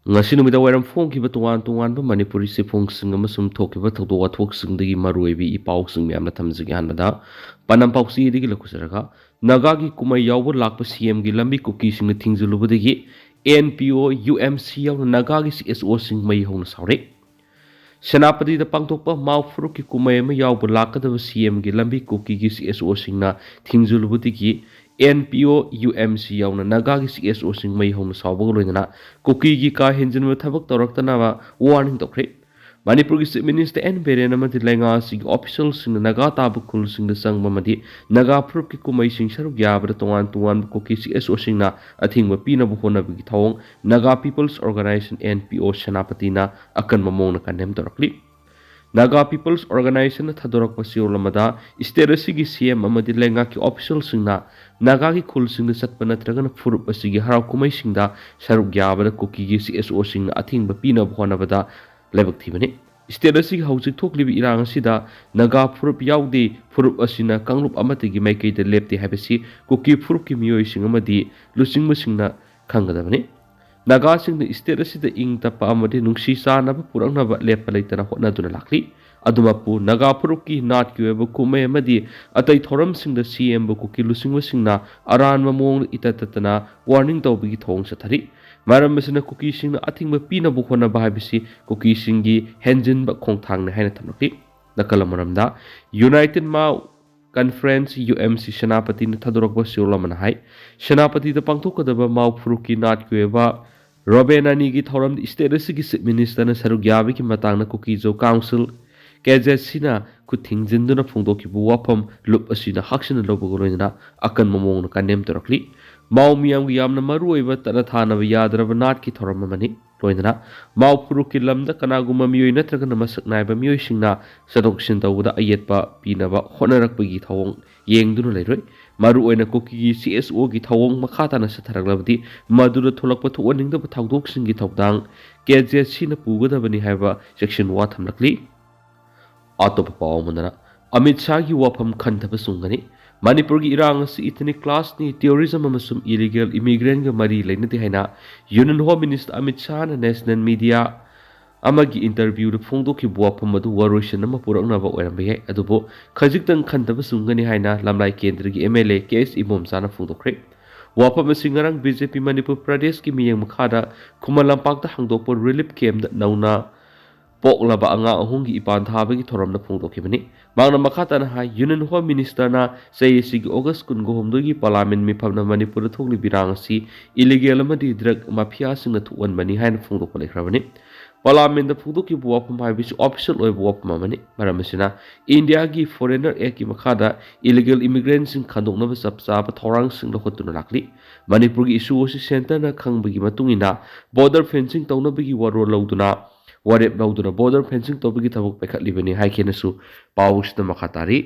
ngasi numida wairam phongkiba tongan-tonganba Manipuri sifongsinga masum thokiba thawdok wathoksingdagi maruibi ipausing miyamna thamjagi hanbada panam pausidagi lakusaraga Naga gi kumai yawba lakpa CM gi Lambi Kuki singna thingjillubadagi NPO UMC yaw Naga gi CSO sing mai hona saore Senapati da pangtokpa mau furuk ki kumai ma yawba lakadaba CM gi Lambi Kuki gi CSO singna thingjillubadagi NPO UMC yauna Naga gi CSO sing mai hona sawbag loinana Kuki gi ka hinjinba thabak tawraktana warning tokre Manipur gi Chief Minister N Beren amadi lenga sig official sing Naga tabu khul sing da sang mamadi Naga prup ki kumai sing saruk yabra tongan Kuki CSO sing na athingba pina bu hona bi thawong Naga People's Organization NPO Senapati na akan mamong na kanem torakli Naga People's Organization Thadorak Pasiolamada Sterasigi CM amadi lenga ki official singna Naga ki khul singna satpana tragana furup asigi harau kumai singda saruk yabada Kuki gi CSO singna athingba pina bhona bada lebak thibani Sterasigi haujik thoklibi irang sida Naga furup yaude furup asina kangrup amatigi maikei de lepti habasi Kuki furup ki miyoi sing amadi lusingma singna khangadabani Naga singna Sterasida ing tapa amadi nungsi sanaba purangnaba lepa leitana hotnaduna lakli adumapu Naga puruki nat kiweba kumai amadi atai thoram singda CM bu Kuki lusingma singna aran mamong itatatana warning tawbigi thong sathari maram masina Kuki singna athingba pina bu hona bahabisi Kuki singi henjin ba khongthang na haina thamlaki nakala maramda United Mau Conference UMC Senapati na Thadorakba Siolaman hai Senapati da pangthokadaba Mau Furuki nat kiweba Robenani gi thoram Sterasigi Chief Minister na saruk yabi ki matangna Kuki Zo Council KZSina kutingjinduna phongdoki bu wafam lup asina haksina lobogoloina akan mamong na kanem torakli Mau miyam gi yamna maruiba tana thana yadraba nat ki thoram mani loinana Mau puruki lamda kanaguma miyoi natragana masaknaiba miyoi singna sadoksin tawda ayetpa pinaba honarakpagi thawong yengduna leiroi maru oina Kuki gi CSO gi thawong makhatana satharaglabdi madura tholakpa thowaningda thawdok singi thawdang KZSina pugadabani haiba section 1 thamlakli Atop paw mandana Amit Shah gi wafam khantaba sungani Manipur gi irang si ethnic class ni terrorism amasum illegal immigrant ga mari leinati haina Union Home Minister Amit Shah na national media amagi interview da phongdo ki wafam madu waroishan ama purakna ba oirambe hai adubo khajiktang khantaba sungani haina lamlai kendra gi MLA KS Imom Sana phongdo khre wafam singarang BJP Manipur Pradesh ki miyang makhada Khumalampak da hangdokpor relief camp da nauna Poklaba anga ahungi ipan thabagi thoramna phongdokibani mangna makhatana ha Union Home Minister na sayisi August kun gohomdogi parliament mi phamna Manipur thokli birang si illegal amadi drug mafia singna thuan mani haina phongdokpa lekhrabani parliament da phongdoki buwapam haibisi official oi buwapam mani maramasina India gi foreigner act ki makhada illegal immigrants sing khandoknaba sapsa pa thorang sing lokhotuna lakli Manipur gi issue si center na khangbagi matungina border fencing tawnabagi waro lawduna Warep lauduna border fencing topiki thabuk pekhat libani haikenasu pawusna makhatari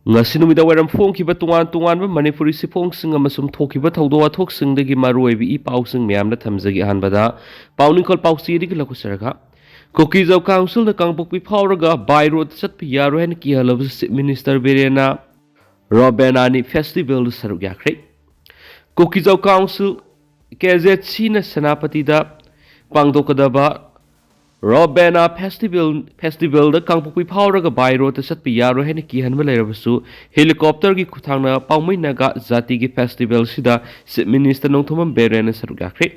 ngasi numida wairam phongkiba tongan-tonganba Manipuri sifongsinga masum thokiba thawdo wathoksingdagi maruibi ipawsing miyamna thamjagi hanbada pawningkol pawsirigi lakusaraga Kuki Zo Council na kangpokpi phawraga by road chatpi yaro hen ki halabs Chief Minister Berena Robenani Festival saruk yakre Kuki Zo Council KZC na Senapati da Pangdokadaba Robena Festival da kangpokpi phawraga by road ta satpi yaro hen ki hanba leirabasu helicopter gi kuthangna pawmai Naga jati gi festival sida Chief Minister Nongthomam Berena saruk yakre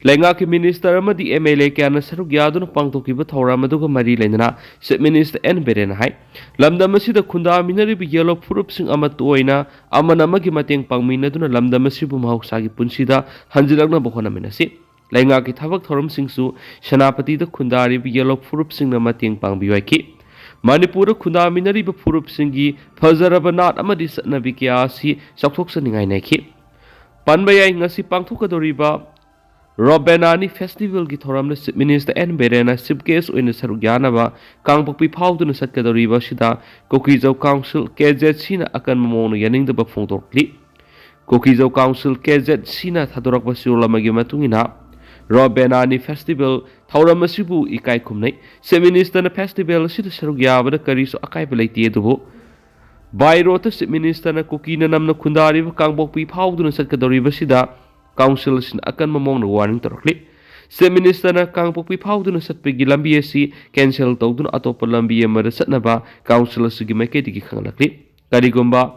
Lenga ki minister amadi MLA kyana saruk yaduna pangtokiba thawram aduga mari leinana Chief Minister N Berena hai lamdam asida khunda minari bi yellow furup sing ama toina amana magi mateng pangminaduna lamdam asibu mahausa gi punsida hanjilakna bokhona minasi Lenga ki thabak thoram singsu Senapati da khundari bi yellow furup singna mateng pangbiwai ki Manipur khunda minari bi furup singi phazaraba nat amadi satnabi kya si sakthok saningai naiki panbayai ngasi pangthokadoriba Robenani Festival ki thoramna Chief Minister N Berena chief guest oina saruk yanaba kangpokpi phawduna satkadoriba sida Kuki Zo Council KZC na akan mamongna yaningdaba phongdokli Kuki Zo Council KZC na thadorakba siulamagi matungina Robenani Festival thawram asibu ikai khumnai Chief Minister na festival sida saruk yabada kariso akai belaiti adubo by road ta Chief Minister na Kuki na namna khundari ba kangpokpi phawduna satkadoriba sida Council sin akan mamong na warning torokli Chief Minister Kangpokpi Fauduna Satpigi Lambi asi cancel Todun Atopa Lambi Mada Satnaba, Council Sugimaki Kanglaki, Karigumba.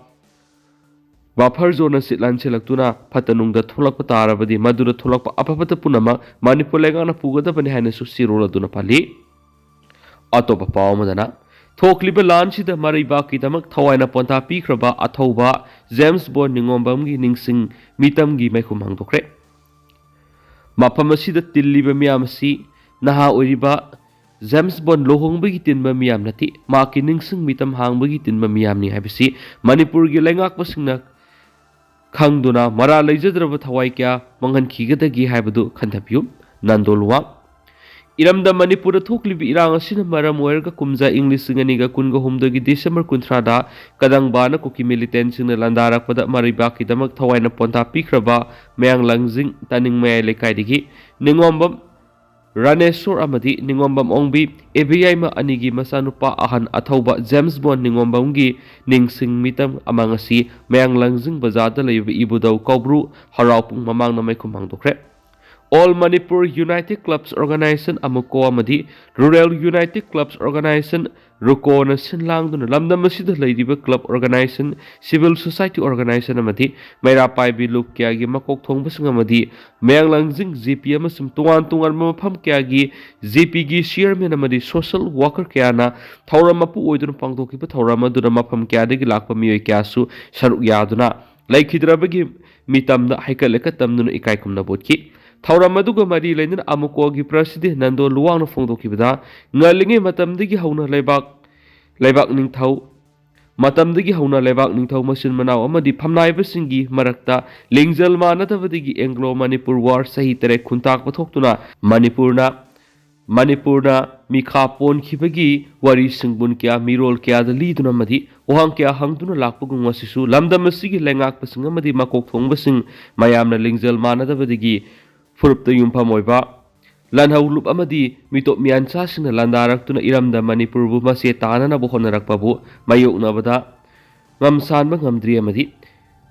Buffer zone sitlan selactuna, Patanung the Tulak Tarabadi, Madura Tulak Apapata Punama, Manipulegana Pugata Panhanasu Sirola Dunapali. Atopa Palmadana. Thokliba lanchi da maribaki damak thawaina ponta pikraba athoba James Bond ningombamgi ningsing mitamgi mekhum hangdokre mafam asida tilliba miyam asi naha oiriba James Bond lohongbagi tinba miyam nati maki ningsing mitam hangbagi tinba miyam ni habisi Manipur gi lengakpa singna khangduna mara leijadraba thawai kya manghan khigadagi habadu khanthapyu nandolwa Iramda Manipur thoklibi irang asina maram oirga kumja English singaniga kunga humdagi December kuntrada kadangbana kuki militant singna landarakpada maribaki damak thawaina ponta pikraba mayang langjing taning mayai lekaidigi ningombam Ranesor amadi ningombam ongbi ABI ma anigi masanupa ahan athauba James Bond ningombamgi ningsing mitam amangasi mayang langjing bazada leiba ibudau kobru haraupung mamang na may kumangdokre All Manipur United Clubs Organization Amuko Amadi Rural United Clubs Organization Ruko na sinlang dun lamdam masida ladiba club organization civil society organization amadi mayra pai biluk kya gi makok thong basung amadi mayang langjing GP amasum tungan mafam kya gi GP gi chairman amadi social worker kya na thauram apu oidun pangdok ki thauram aduna mafam kya de gi lakpa miyoi kya su saruk yaduna laikhidrabagi mitamda haikaleka tamdun ikai kumna botki Tauramaduga Mari Lenin Amukogi President Nando Luang Fongdokibada, Nalingi Matamdigi Hauna Lebak Ningtau, Matamdigi Hauna Lebak Ningtau Masin Manau, Amadi Pamnai Basingi, Marakta, Lingzel Manatavadigi Anglo Manipur War Sahitere Kuntak Patokuna, Manipurna, Mikapon Kibagi, Wari Singbun Kia, Mirol Kia, the lead Namadi, Ohang Kia Hangtuna Lakpugum Wasisu, Lambda Masigi Langak Pasingamadi Makok Basing, Mayamna Lingzel Manatavadigi. Furupta yumpa moiba lanhau lup amadi mitop mian chasina landarak tuna iramda Manipur bu mase tana na bohonarak pabu mayok na bada ngamsan ba ngamdri amadi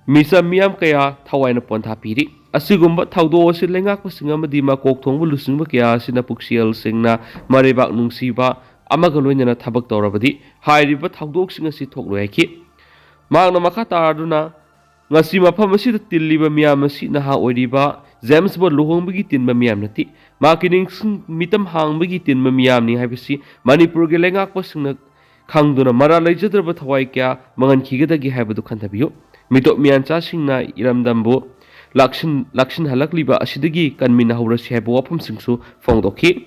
misa miam kaya thawai na pon thapiri asigumba thawdo si lengak pasinga amadi makok thongbu lusingba kaya sina puksial singna marebak nungsiba amaga loinana thabak tawrabadi hairiba thawdok singa si thokloi ki magna makha tarduna ngasi mafam asida tilliba miyam asi naha oiriba James Bond lohongbagi tinba miyam nati makining mitam hangbagi tinba miyam ni habisi Manipur ge lengakpa singna khangduna mara leijadraba thawai kya mangan khigadagi habadu khanthabiyo mitop miyan cha singna iramdambo lakshin halakliba asidagi kanmina hawrasi habo wafam singsu fongdokhi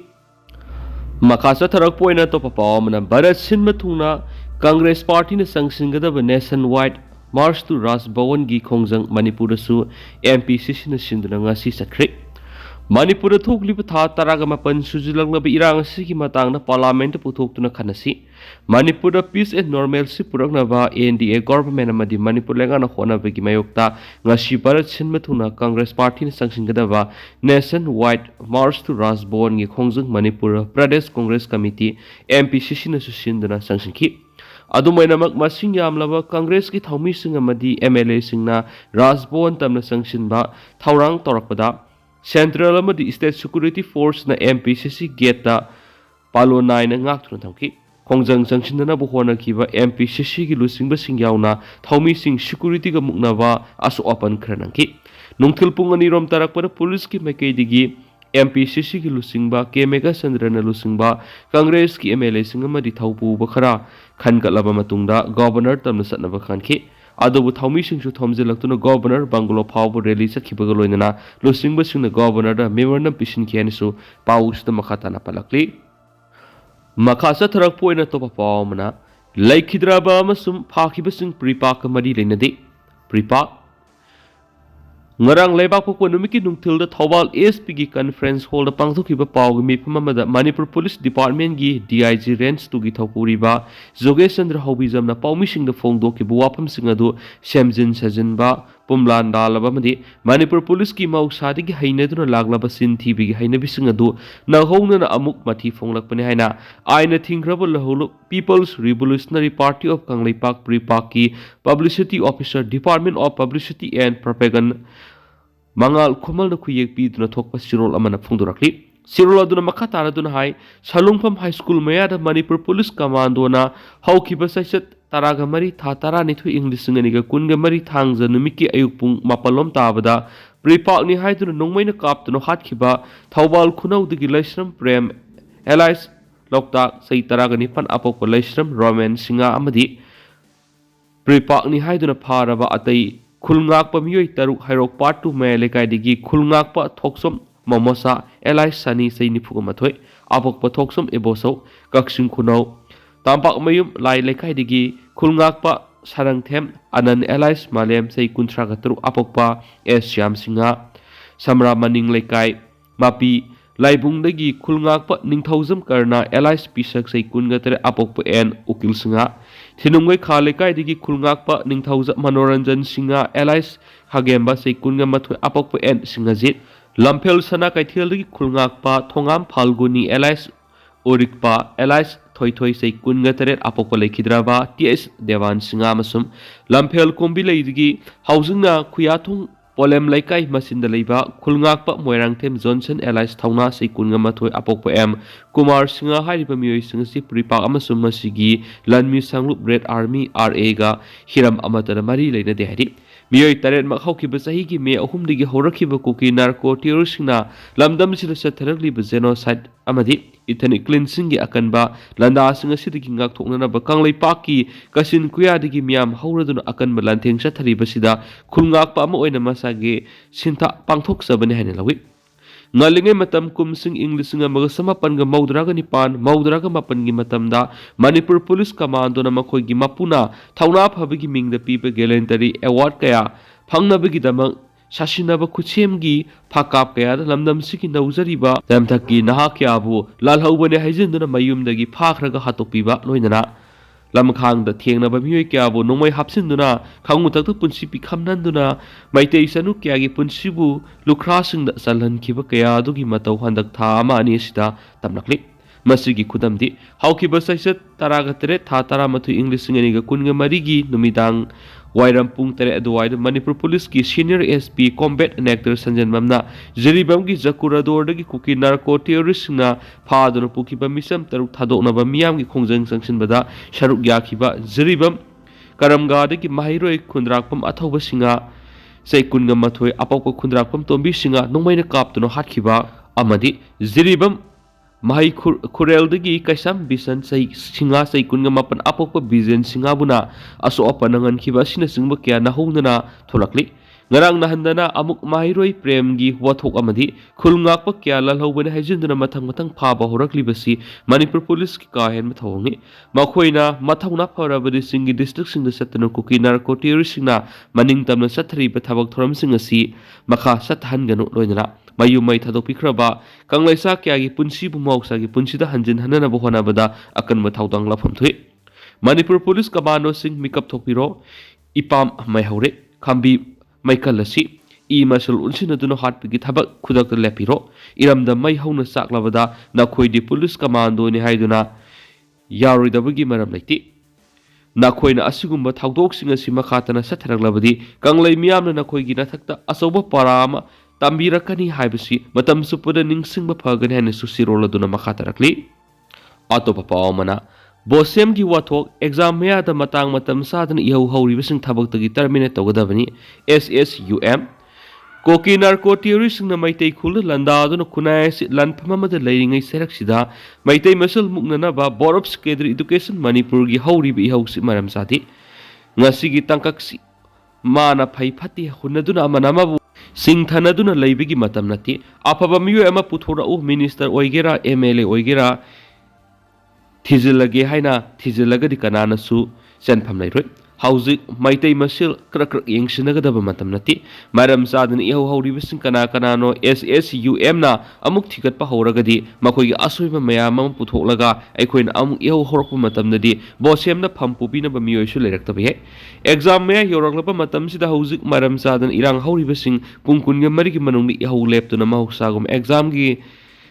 makasa tharak poina to papawamna Bharat Sinma thungna Congress Party na sangsingadaba nationwide March to Ras Bhawan gi khongjang Manipur su MPCC na sinduna ngasi sakre Manipur thokliba tha taraga mapan sujilanglaba irang sigi matangna parliament puthok tuna khanasi Manipur peace and normalcy puraknaba NDA government amadi Manipur lengana hona bagi mayokta ngasi Bharat Sinma thuna Congress Party na sangsingadaba nationwide March to Ras Bhawan gi khongjang Manipur Pradesh Congress Committee MPCC na sinduna sangsinki Adumainamak masing yamlaba Congress ki thawmi sing amadi MLA singna Rajbhawan tamna sangsinba thawrang torakpada Central amadi State Security Force na MPCC gate da palo 9 na ngakthuna thamki khongjang sangsinna bu hona kiba MPCC gi lusingba singyauna thawmi sing security ga muknaba asu open khranangki nungthilpung ani rom tarakpada police ki makeidigi MPCC ki lusingba Kemega Sandrana lusingba Congress ki MLA singamadi thawpu bakhara khangatlaba matungda governor tamna satnaba khanki adobu thawmi singsu thomjilaktuna governor Bangalo phawbu rally sakhibaga loinana lusingba singna governor da memorandum pisin khianisu pausta makhatana palakli makhasa tharak poina topa pawmana laikhidraba amasum phakhiba sing pripak mari leinade pripak Ngarang leibak pokok numiki nungtil da Thawal ASP gi conference hall da pangthokiba pawgi mifam amada Manipur Police Department gi DIG range tu gi thawpuriba Jogesh Chandra Hobijam na pawmi sing da phongdoki bu wafam sing adu semjin sajinba pumlan dalaba madi Manipur Police ki mausadi gi hainaduna laglaba sinthi bi gi hainabi sing adu nahongna na amuk mathi phonglakpani haina aina thingraba lahulu People's Revolutionary Party of Kangleipak Pripak ki Publicity Officer Department of Publicity and Propaganda Mangal Kumal Kuyek Pid na Tokpa Sirol Amana Fundurakli. Sirol Aduna Makata Aduna Hai, Salungpam High School Mayada Manipur Police Commando na Haukiba Sashat Taragamari Tatarani to English Singaniga Kungamari Tangza Numiki Ayupung Mapalom Tabada, Pripak ni Hai to Nongmaina Kap to no Hatkiba, Taubal Kunau the Gilashram Prem, Allies Lokta Say Taragani Pan Apopulation, Roman Singa Amadi, Pripak ni Hai to na Parava Atai. Khulngakpa miyoi taruk hairok patu me lekai digi khulngakpa thoksom mamosa elai sani sei nifu mathoi abokpa thoksom eboso kaksing khunau tampak mayum lai lekai digi khulngakpa sarangthem anan elai malem sei kuntra gatru abokpa esyam singa samra maning lekai mapi laibungdagi khulngakpa ningthauzam karna elai pisak sei kungatre abokpa en ukil singa Tinungay Kalekai digi Kulngakpa Ningthauza Manoranjan Singa Allies Hagemba say Kunga Matwe Apokpo and Singazit Lampel Sana Kaitiel digi Kulngakpa Tongam Palguni Allies Urikpa Allies Toy say Kunga Teret Apokpo Lekidraba TS Devan Singamasum Lampel Kombile digi Hausinga Kuyatung Polem Laikai Masinda Leba Kulngakpa Moirangtem Johnson Allies Tauna say Kunga Matwe Apokpo M Kumar Singa Haripa Mioy Singasi Pripa Amasum Masigi Lanmi Sanglup Red Army RA ga Hiram Amatana Mari Lena de Hari Mioy Taret Makhoki Basahiki me Ahum digi Horakiba Kuki Narco Terrorisna Lamdam Sila Sataragli Genocide Amadi Itani Cleansing Akanba Landa Singa City Kingak Tokna Bakang Paki Kasin Kuya digi Miam Hauradun Akan Balanteng Satari Basida Kulngakpa Moina Masage Sinta Pangtok Sabani Hanelawi Ngalinge matam kumsing English nga magasamapan ga maudraga nipan maudraga mapan gi matamda Manipur Police Commando na makoy gi mapuna thauna phabigi mingda pipa gallantry award kaya phangnabagi damang sasinaba khuchem gi phakap kaya lamdam siki nauzariba tamthaki naha kyabu lalhaubane haijinduna mayumdagi phakhraga hatokpiba loinana Lamkhang the Tianaba Muikabu, no my hapsinduna, Kangutak Punsi Pikamnanduna, Maite Sanu Kiagi Punsibu, Lucrasing the Salan Kibakaya, Dugi Mato Handak Tama Anisita, Tamnakli, Masigi Kudamdi, how Kibasai Taragateret, Tataramatu English Singaniga Kunga Marigi, Numidang, Wairam Pungtere Adwide, Manipur Police ki Senior SP Combat and Actor Sanjan Mamna, Zeribamgi Zakura Dordagi Kuki Narco Terrorist na Padon Pukiba Misam Taruk Tadona Bamiam Kongzang Sanction Bada, Sharuk Yakiba, Zeribam, Karamgadaki Mahiro Kundrakpam Atoba Singa, Say Kunga Matoi, Apoko Kundrakpam Tombi Singa, no main cap to no Hatkiba, Amadi, Zeribam. Mahai Kureldagi Kaisam Bisan say Singa say Kungamapan Apopa Bizan Singabuna Aso Apanangan Kibasina Singba Kya Nahunana Tolakli Ngarang Nahandana Amuk Mahiroi Premgi Watok Amadi Kulngakpa Kya Lalhoban Hajindana Matang Paba Horakli Basi Manipur Police Kahen Matongi Makoina Matana Parabadi Singi District Sing the Satano Kuki Narco Terrorisina Maning Tamna Satari Batabak Toram Singasi Maka Sathangano Loinara Mayumay Tadopikraba, Kanglaisa Kyagi Punsi Bumoksagi Punsida Hanjin Hanana Bohana Akan Mataudang Lapamtui. Manipur Police Commando Sing Mikap Topiro, Ipam Mayhore, Kambi Maikalasi, E. Marshal Unsinatuno Hat Pigitabak Kudak Lepiro, Iram the May Hona Saklavada, Nakoi de Police Commando ni Haiduna, Yari the Wigi Maram Lati. Nakoina Asugumba Taudok Singa Simakatana Sataraglavadi, Kanglay Miam Nakoi Ginatakta, Asoba Parama. Tambirakani Hibasi, Matam Supuda Ningsing Bapagan and Susirola Duna Makatarakli. Autopapa Bosem gi watok exam mea the matang matam sadan iho ho revising tabak the terminate Godavani SSUM. Koki narco terrorist na maite kul landado no kunais land pamama the laying a seraxida, maite muscle mugnanaba, Borops Kedri Education Manipur gi ho ribi ho maram sati. Nasigi tankaksi mana paipati hunaduna manamabu. Sing Tanaduna Labigi Matamnati, Apabamiu Emma Putura Minister Oigera, MLA Oigera, Tizilage Haina, Tizilagadi Kanana Su, San Pamlay, Housing, Maite Masil, Cracker Yang Sinagadaba Matamnati, Madam Sadan Iho Horivisin Kanakanano, SSUM na, Amuk Tikat Pahoragadi, Makoi Asuma Mayama Putolaga, Equin Am Iho Horku Matamnadi, Bosem the Pampubina Bamio Shulectabe. Exam Mea Yoragapa Matam Sida Housing, Madam Sadan Irang Horivising, Punkunya Mariki Manungi Iho left on a Mahusagum exam gi.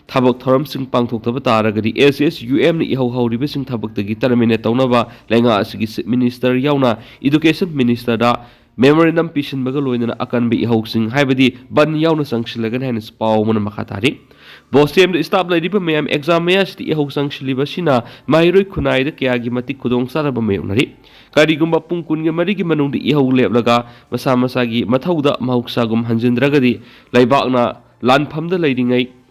Tabak Thoram Sing Pangtok Tabatagadi, SSUM Iho Horivising Tabak the Guitar Minute Tonava, Lenga Sigi Minister Yauna, Education Minister da memorandum ꯄꯤꯁꯤꯟꯕꯒ ꯂꯣꯏꯅꯅ ꯑꯀꯟꯕ ꯏꯍꯧꯁꯤꯡ ꯍꯥꯏꯕꯗꯤ ban ꯌꯥꯎꯅ ꯆꯪꯁꯤꯜꯂꯒꯅꯤ ꯍꯥꯏꯅ ꯄꯥꯎ ꯑꯃꯅ ꯃꯈꯥ ꯇꯥꯔꯤ ꯕꯣꯁꯇꯦꯝꯗ ꯁ꯭ꯇꯥꯐ ꯂꯩꯔꯤꯕ ꯃꯌꯥꯝ ꯑꯦꯛꯖꯥꯝ ꯃꯌꯥꯁꯤꯗ ꯏꯍꯧ ꯆꯪꯁꯤꯜꯂꯤꯕꯁꯤꯅ ꯃꯍꯩꯔꯣꯏ ꯈꯨꯟꯅꯥꯏꯗ ꯀꯌꯥꯒꯤ ꯃꯇꯤꯛ ꯈꯨꯗꯣꯡꯆꯥꯗꯕ ꯃꯥꯌꯣꯛꯅꯔꯤ ꯀꯔꯤꯒꯨꯝꯕ ꯄꯨꯡ 24ꯒꯤ ꯃꯅꯨꯡꯗ ꯏꯍꯧ ꯂꯦꯞꯂꯒ ꯃꯁꯥ ꯃꯁꯥꯒꯤ ꯃꯊꯧꯗ ꯃꯍꯧꯁꯥꯒꯨꯝ ꯍꯟꯖꯤꯟꯗ꯭ꯔꯒꯗꯤ ꯂꯩꯕꯥꯛꯅ ꯂꯥꯟꯐꯝꯗ ꯂꯩꯔꯤꯉꯩ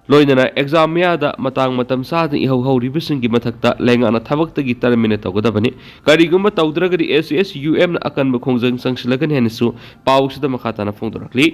ꯂꯣꯏꯅꯅ ꯑꯦꯛꯖꯥꯝ ꯃꯌꯥꯗ ꯃꯇꯝ ꯆꯥꯗꯅ ꯏꯍꯧ ꯍꯧꯔꯤꯕꯁꯤꯡꯒꯤ ꯃꯊꯛꯇ ꯂꯩꯉꯥꯛꯅ ꯊꯕꯛꯇꯒꯤ ꯇꯔꯃꯤꯅꯦꯠ ꯇꯧꯒꯗꯕꯅꯤ ꯀꯔꯤꯒꯨꯝꯕ ꯇꯧꯗ꯭ꯔꯒꯗꯤ SUMꯅ ꯑꯀꯟꯕ ꯈꯣꯡꯖꯪ ꯆꯪꯁꯤꯜꯂꯒꯅꯤ ꯍꯥꯏꯅꯁꯨ ꯄꯥꯎꯁꯤꯗ ꯃꯈꯥ ꯇꯥꯅ ꯐꯣꯡꯗꯣꯔꯛꯂꯤ